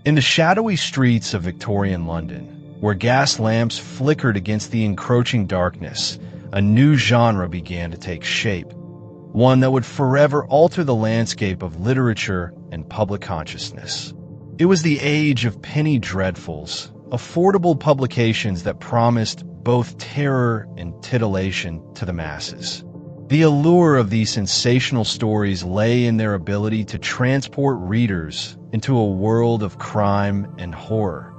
In the shadowy streets of Victorian London, where gas lamps flickered against the encroaching darkness, a new genre began to take shape, one that would forever alter the landscape of literature and public consciousness. It was the age of penny dreadfuls, affordable publications that promised both terror and titillation to the masses. The allure of these sensational stories lay in their ability to transport readers into a world of crime and horror,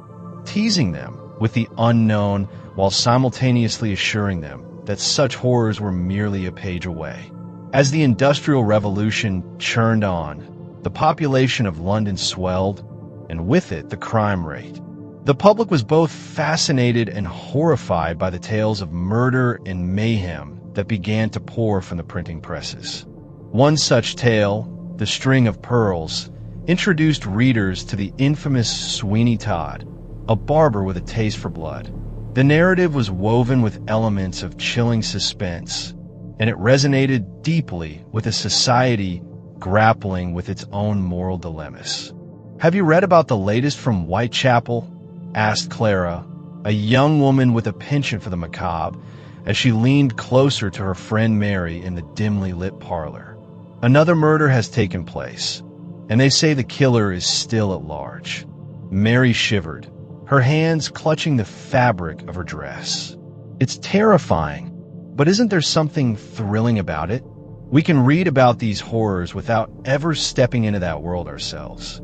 teasing them with the unknown while simultaneously assuring them that such horrors were merely a page away. As the Industrial Revolution churned on, the population of London swelled, and with it the crime rate. The public was both fascinated and horrified by the tales of murder and mayhem that began to pour from the printing presses. One such tale, The String of Pearls, introduced readers to the infamous Sweeney Todd, a barber with a taste for blood. The narrative was woven with elements of chilling suspense, and it resonated deeply with a society grappling with its own moral dilemmas. "Have you read about the latest from Whitechapel?" asked Clara, a young woman with a penchant for the macabre, as she leaned closer to her friend Mary in the dimly lit parlor. "Another murder has taken place, and they say the killer is still at large." Mary shivered, her hands clutching the fabric of her dress. "It's terrifying, but isn't there something thrilling about it? We can read about these horrors without ever stepping into that world ourselves."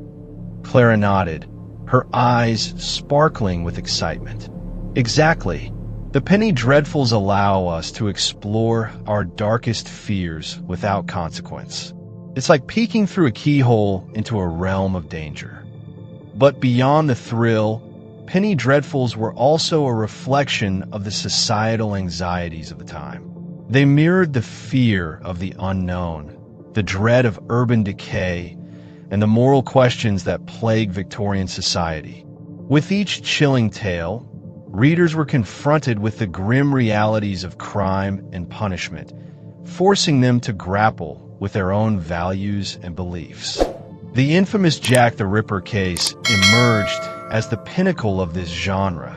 Clara nodded, her eyes sparkling with excitement. "Exactly. The penny dreadfuls allow us to explore our darkest fears without consequence. It's like peeking through a keyhole into a realm of danger." But beyond the thrill, penny dreadfuls were also a reflection of the societal anxieties of the time. They mirrored the fear of the unknown, the dread of urban decay, and the moral questions that plague Victorian society. With each chilling tale, readers were confronted with the grim realities of crime and punishment, forcing them to grapple with their own values and beliefs. The infamous Jack the Ripper case emerged as the pinnacle of this genre,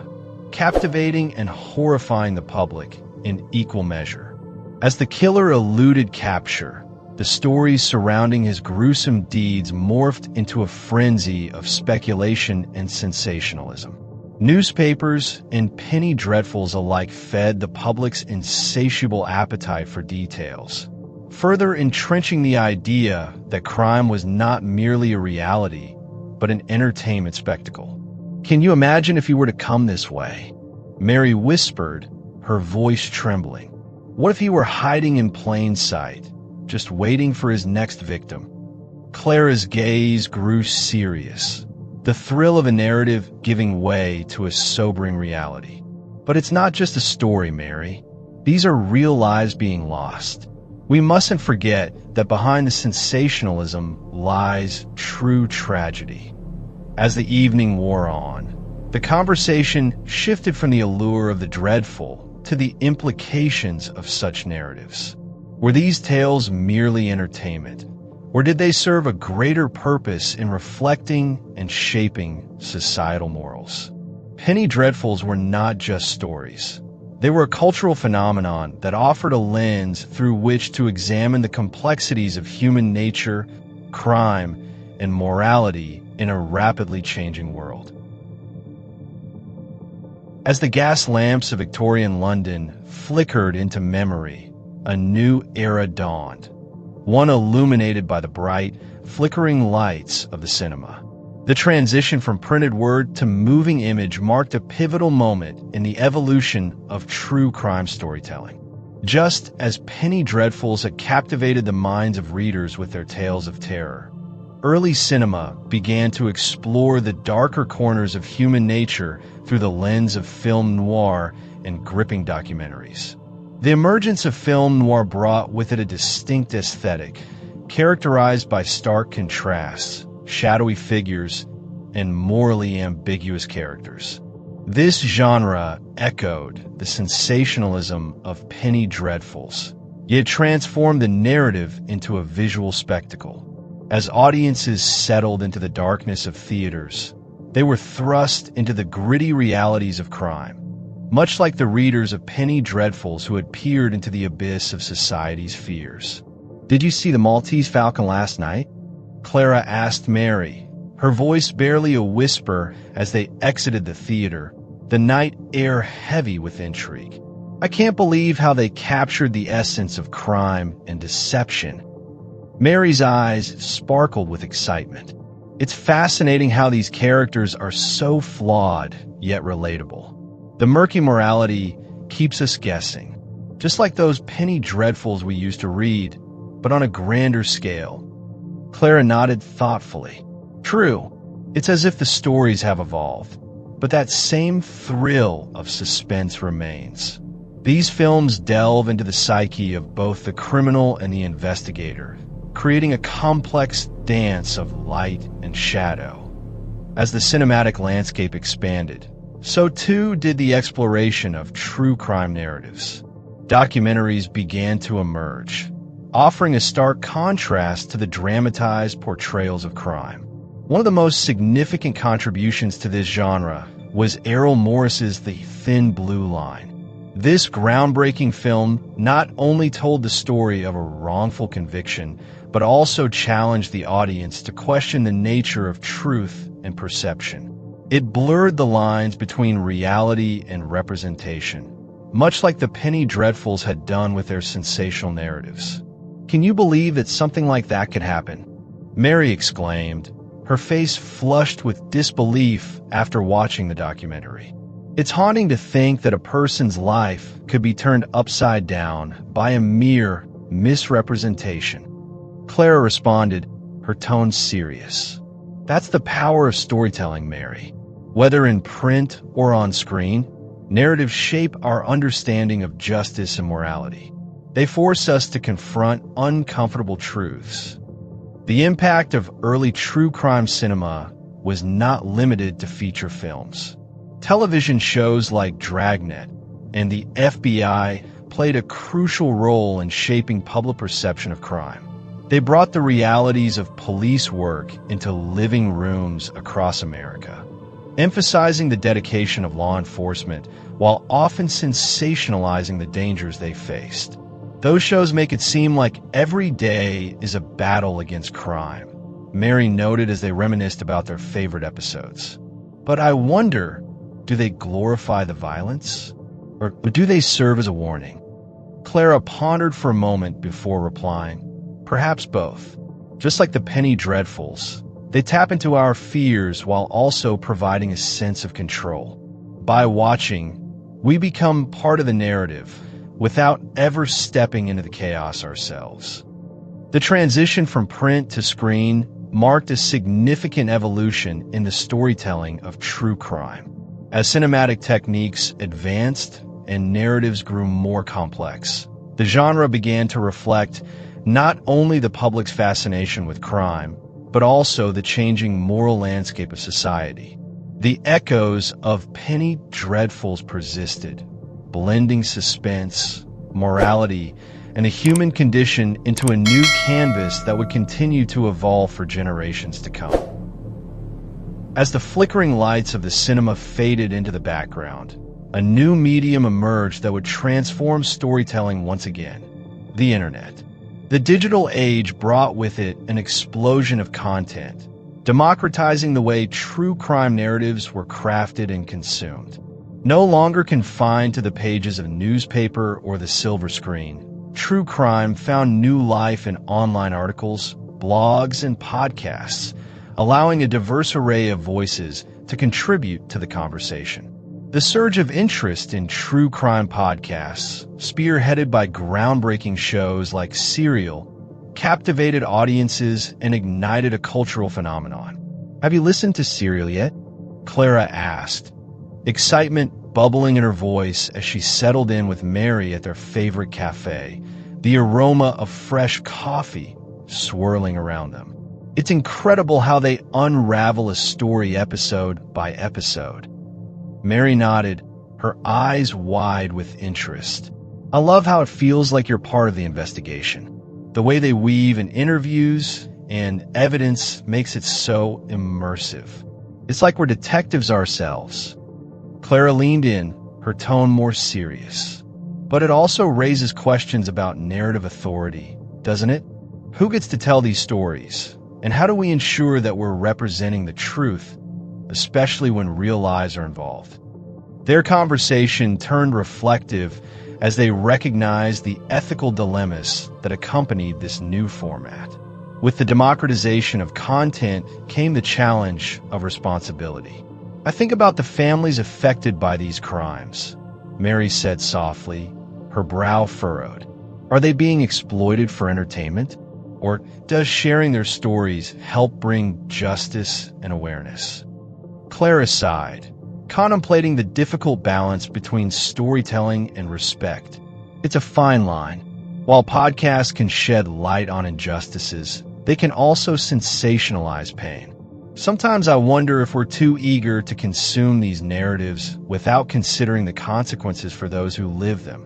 captivating and horrifying the public in equal measure. As the killer eluded capture, the stories surrounding his gruesome deeds morphed into a frenzy of speculation and sensationalism. Newspapers and penny dreadfuls alike fed the public's insatiable appetite for details, further entrenching the idea that crime was not merely a reality, but an entertainment spectacle. "Can you imagine if he were to come this way?" Mary whispered, her voice trembling. "What if he were hiding in plain sight, just waiting for his next victim?" Clara's gaze grew serious, the thrill of a narrative giving way to a sobering reality. "But it's not just a story, Mary. These are real lives being lost. We mustn't forget that behind the sensationalism lies true tragedy." As the evening wore on, the conversation shifted from the allure of the dreadful to the implications of such narratives. Were these tales merely entertainment, or did they serve a greater purpose in reflecting and shaping societal morals? Penny dreadfuls were not just stories. They were a cultural phenomenon that offered a lens through which to examine the complexities of human nature, crime, and morality in a rapidly changing world. As the gas lamps of Victorian London flickered into memory, a new era dawned, one illuminated by the bright, flickering lights of the cinema. The transition from printed word to moving image marked a pivotal moment in the evolution of true crime storytelling. Just as penny dreadfuls had captivated the minds of readers with their tales of terror, early cinema began to explore the darker corners of human nature through the lens of film noir and gripping documentaries. The emergence of film noir brought with it a distinct aesthetic, characterized by stark contrasts, shadowy figures, and morally ambiguous characters. This genre echoed the sensationalism of penny dreadfuls, yet transformed the narrative into a visual spectacle. As audiences settled into the darkness of theaters, They were thrust into the gritty realities of crime, much like the readers of Penny Dreadfuls who had peered into the abyss of society's fears. "Did you see the Maltese Falcon last night?" Clara asked Mary, her voice barely a whisper as they exited the theater, the night air heavy with intrigue. "I can't believe how they captured the essence of crime and deception." Mary's eyes sparkled with excitement. "It's fascinating how these characters are so flawed, yet relatable. The murky morality keeps us guessing, just like those Penny Dreadfuls we used to read, but on a grander scale." Clara nodded thoughtfully. "True, it's as if the stories have evolved, but that same thrill of suspense remains. These films delve into the psyche of both the criminal and the investigator, creating a complex dance of light and shadow. As the cinematic landscape expanded, so too did the exploration of true crime narratives. Documentaries began to emerge, offering a stark contrast to the dramatized portrayals of crime. One of the most significant contributions to this genre was Errol Morris's The Thin Blue Line. This groundbreaking film not only told the story of a wrongful conviction, but also challenged the audience to question the nature of truth and perception. It blurred the lines between reality and representation, much like the Penny Dreadfuls had done with their sensational narratives. "Can you believe that something like that could happen?" Mary exclaimed, her face flushed with disbelief after watching the documentary. "It's haunting to think that a person's life could be turned upside down by a mere misrepresentation." Clara responded, her tone serious. "That's the power of storytelling, Mary. Whether in print or on screen, narratives shape our understanding of justice and morality. They force us to confront uncomfortable truths." The impact of early true crime cinema was not limited to feature films. Television shows like Dragnet and the FBI played a crucial role in shaping public perception of crime. They brought the realities of police work into living rooms across America, emphasizing the dedication of law enforcement while often sensationalizing the dangers they faced. Those shows make it seem like every day is a battle against crime, Mary noted as they reminisced about their favorite episodes. "But I wonder, do they glorify the violence? Or do they serve as a warning?" Clara pondered for a moment before replying, "Perhaps both. Just like the Penny Dreadfuls, they tap into our fears while also providing a sense of control. By watching, we become part of the narrative, without ever stepping into the chaos ourselves." The transition from print to screen marked a significant evolution in the storytelling of true crime. As cinematic techniques advanced and narratives grew more complex, the genre began to reflect not only the public's fascination with crime, but also the changing moral landscape of society. The echoes of Penny Dreadfuls persisted, blending suspense, morality, and the human condition into a new canvas that would continue to evolve for generations to come. As the flickering lights of the cinema faded into the background, a new medium emerged that would transform storytelling once again: the internet. The digital age brought with it an explosion of content, democratizing the way true crime narratives were crafted and consumed. No longer confined to the pages of a newspaper or the silver screen, true crime found new life in online articles, blogs, and podcasts, allowing a diverse array of voices to contribute to the conversation. The surge of interest in true crime podcasts, spearheaded by groundbreaking shows like Serial, captivated audiences and ignited a cultural phenomenon. "Have you listened to Serial yet?" Clara asked, excitement bubbling in her voice as she settled in with Mary at their favorite cafe, the aroma of fresh coffee swirling around them. It's incredible how they unravel a story episode by episode. Mary nodded, her eyes wide with interest. "I love how it feels like you're part of the investigation. The way they weave in interviews and evidence makes it so immersive." It's like we're detectives ourselves." Clara leaned in, her tone more serious. "But it also raises questions about narrative authority, doesn't it? Who gets to tell these stories? And how do we ensure that we're representing the truth, especially when real lives are involved?" Their conversation turned reflective as they recognized the ethical dilemmas that accompanied this new format. With the democratization of content came the challenge of responsibility. "I think about the families affected by these crimes," Mary said softly, her brow furrowed. "Are they being exploited for entertainment? Or does sharing their stories help bring justice and awareness?" Clara sighed, contemplating the difficult balance between storytelling and respect. It's a fine line. While podcasts can shed light on injustices, they can also sensationalize pain. Sometimes I wonder if we're too eager to consume these narratives without considering the consequences for those who live them.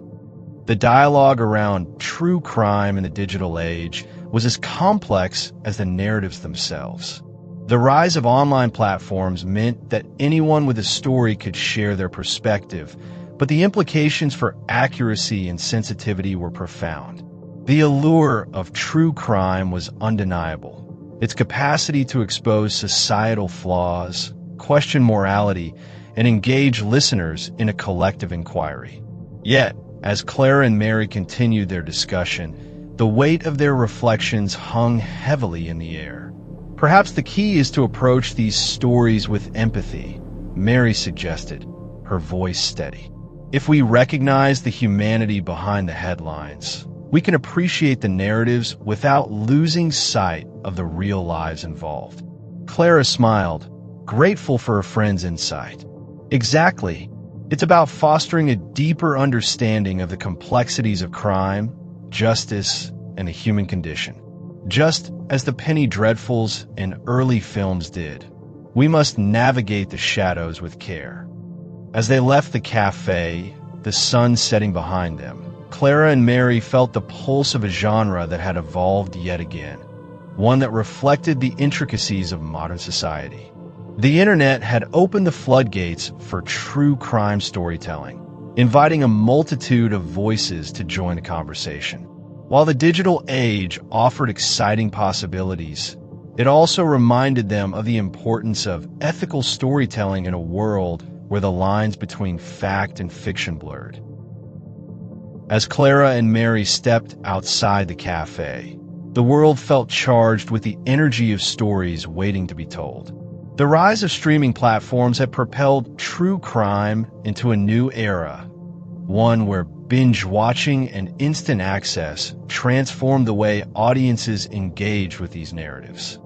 The dialogue around true crime in the digital age was as complex as the narratives themselves. The rise of online platforms meant that anyone with a story could share their perspective, but the implications for accuracy and sensitivity were profound. The allure of true crime was undeniable. Its capacity to expose societal flaws, question morality, and engage listeners in a collective inquiry. Yet, as Clara and Mary continued their discussion, the weight of their reflections hung heavily in the air. "Perhaps the key is to approach these stories with empathy," Mary suggested, her voice steady. "If we recognize the humanity behind the headlines, we can appreciate the narratives without losing sight of the real lives involved." Clara smiled, grateful for her friend's insight. "Exactly. It's about fostering a deeper understanding of the complexities of crime, justice, and the human condition. Just as the Penny Dreadfuls and early films did, we must navigate the shadows with care." As they left the cafe, the sun setting behind them, Clara and Mary felt the pulse of a genre that had evolved yet again, one that reflected the intricacies of modern society. The internet had opened the floodgates for true crime storytelling, inviting a multitude of voices to join the conversation. While the digital age offered exciting possibilities, it also reminded them of the importance of ethical storytelling in a world where the lines between fact and fiction blurred. As Clara and Mary stepped outside the cafe, the world felt charged with the energy of stories waiting to be told. The rise of streaming platforms had propelled true crime into a new era, one where binge-watching and instant access transformed the way audiences engage with these narratives.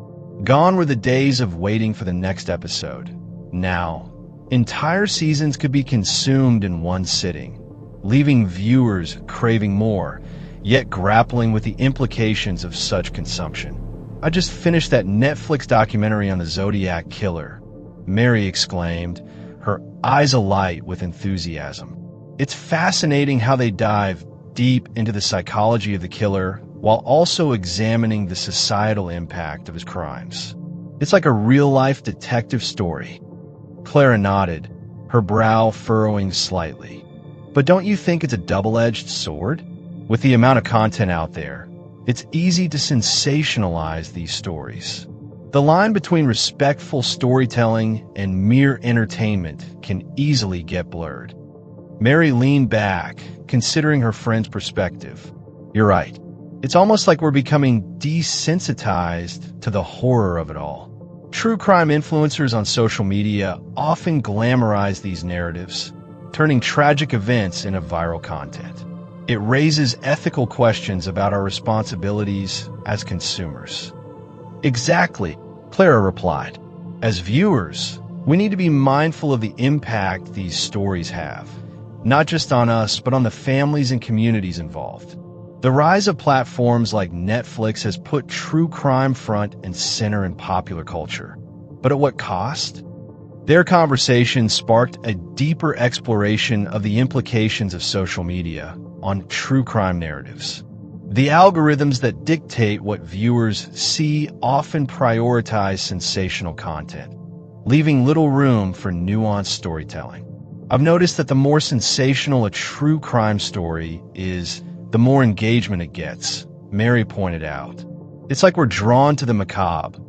Gone were the days of waiting for the next episode. Now, entire seasons could be consumed in one sitting, leaving viewers craving more, yet grappling with the implications of such consumption. "I just finished that Netflix documentary on the Zodiac Killer," Mary exclaimed, her eyes alight with enthusiasm. "It's fascinating how they dive deep into the psychology of the killer while also examining the societal impact of his crimes. It's like a real-life detective story." Clara nodded, her brow furrowing slightly. "But don't you think it's a double-edged sword? With the amount of content out there, it's easy to sensationalize these stories. The line between respectful storytelling and mere entertainment can easily get blurred." Mary leaned back, considering her friend's perspective. "You're right. It's almost like we're becoming desensitized to the horror of it all. True crime influencers on social media often glamorize these narratives, turning tragic events into viral content. It raises ethical questions about our responsibilities as consumers." "Exactly," Clara replied. "As viewers, we need to be mindful of the impact these stories have, not just on us, but on the families and communities involved. The rise of platforms like Netflix has put true crime front and center in popular culture. But at what cost? Their conversation sparked a deeper exploration of the implications of social media on true crime narratives. The algorithms that dictate what viewers see often prioritize sensational content, leaving little room for nuanced storytelling. I've noticed that the more sensational a true crime story is, the more engagement it gets, Mary pointed out. It's like we're drawn to the macabre,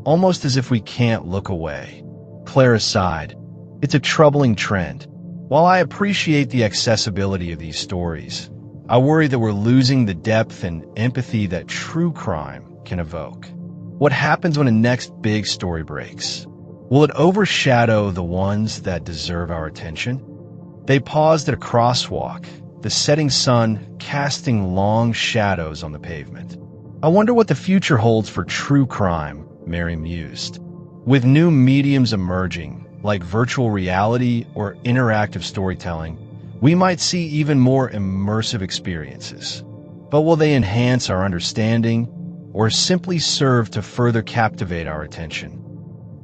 almost as if we can't look away. Clara sighed. It's a troubling trend. While I appreciate the accessibility of these stories, I worry that we're losing the depth and empathy that true crime can evoke. What happens when a next big story breaks? Will it overshadow the ones that deserve our attention? They paused at a crosswalk, the setting sun casting long shadows on the pavement. I wonder what the future holds for true crime, Mary mused. With new mediums emerging, like virtual reality or interactive storytelling, we might see even more immersive experiences. But will they enhance our understanding or simply serve to further captivate our attention?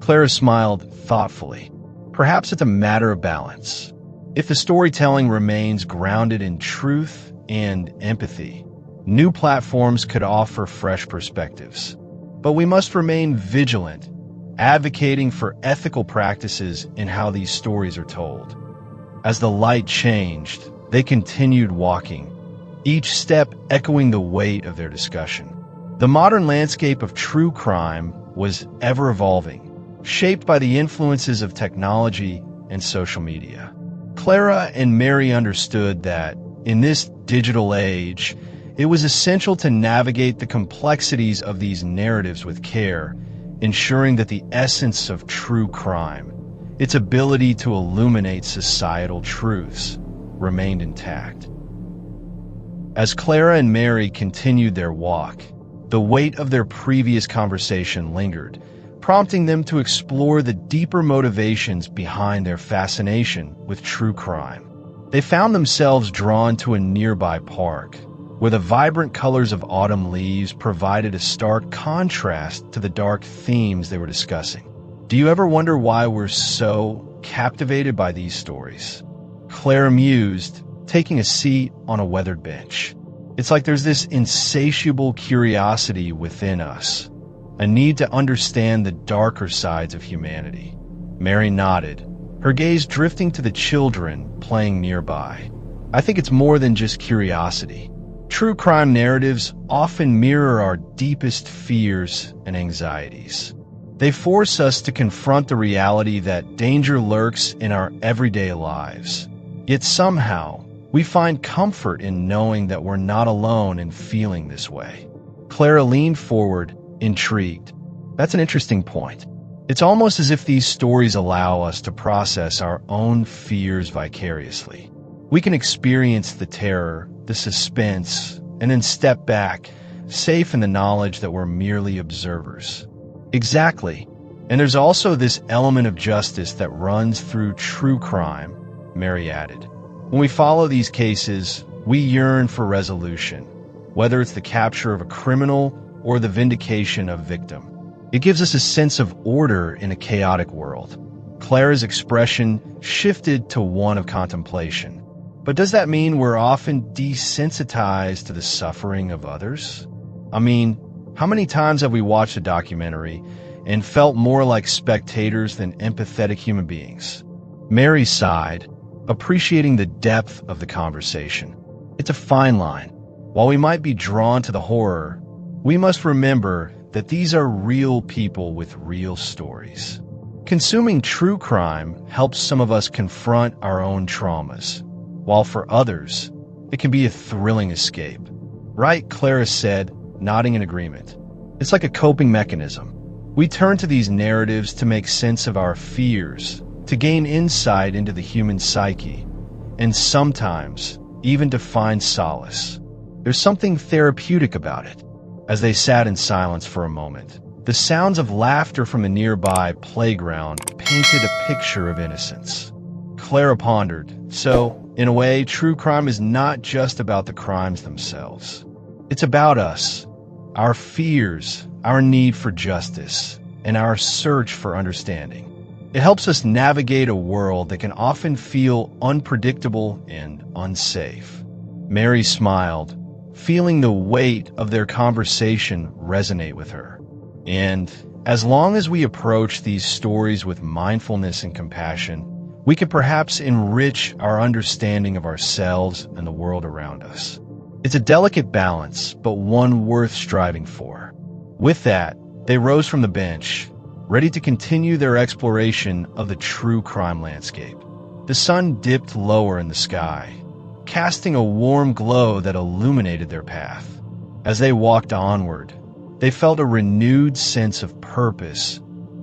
Clara smiled thoughtfully. Perhaps it's a matter of balance. If the storytelling remains grounded in truth and empathy, new platforms could offer fresh perspectives. But we must remain vigilant, advocating for ethical practices in how these stories are told. As the light changed, they continued walking, each step echoing the weight of their discussion. The modern landscape of true crime was ever evolving, shaped by the influences of technology and social media. Clara and Mary understood that, in this digital age, it was essential to navigate the complexities of these narratives with care, ensuring that the essence of true crime, its ability to illuminate societal truths, remained intact. As Clara and Mary continued their walk, the weight of their previous conversation lingered, prompting them to explore the deeper motivations behind their fascination with true crime. They found themselves drawn to a nearby park, where the vibrant colors of autumn leaves provided a stark contrast to the dark themes they were discussing. Do you ever wonder why we're so captivated by these stories? Clara mused, taking a seat on a weathered bench. It's like there's this insatiable curiosity within us, a need to understand the darker sides of humanity. Mary nodded, her gaze drifting to the children playing nearby. I think it's more than just curiosity. True crime narratives often mirror our deepest fears and anxieties. They force us to confront the reality that danger lurks in our everyday lives. Yet somehow, we find comfort in knowing that we're not alone in feeling this way. Clara leaned forward, intrigued. That's an interesting point. It's almost as if these stories allow us to process our own fears vicariously. We can experience the terror, the suspense, and then step back, safe in the knowledge that we're merely observers. Exactly. And there's also this element of justice that runs through true crime, Mary added. When we follow these cases, we yearn for resolution, whether it's the capture of a criminal or the vindication of a victim. It gives us a sense of order in a chaotic world. Clara's expression shifted to one of contemplation. But does that mean we're often desensitized to the suffering of others? I mean, how many times have we watched a documentary and felt more like spectators than empathetic human beings? Mary sighed, appreciating the depth of the conversation. It's a fine line. While we might be drawn to the horror, we must remember that these are real people with real stories. Consuming true crime helps some of us confront our own traumas, while for others, it can be a thrilling escape. Right, Clara said, nodding in agreement. It's like a coping mechanism. We turn to these narratives to make sense of our fears, to gain insight into the human psyche, and sometimes even to find solace. There's something therapeutic about it. As they sat in silence for a moment, the sounds of laughter from a nearby playground painted a picture of innocence. Clara pondered, so, in a way, true crime is not just about the crimes themselves. It's about us, our fears, our need for justice, and our search for understanding. It helps us navigate a world that can often feel unpredictable and unsafe. Mary smiled, feeling the weight of their conversation resonate with her. And As long as we approach these stories with mindfulness and compassion, we can perhaps enrich our understanding of ourselves and the world around us. It's a delicate balance, but one worth striving for. With that, they rose from the bench, ready to continue their exploration of the true crime landscape. The sun dipped lower in the sky, casting a warm glow that illuminated their path. As they walked onward, they felt a renewed sense of purpose,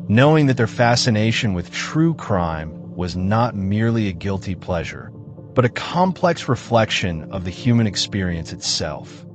knowing that their fascination with true crime was not merely a guilty pleasure, but a complex reflection of the human experience itself.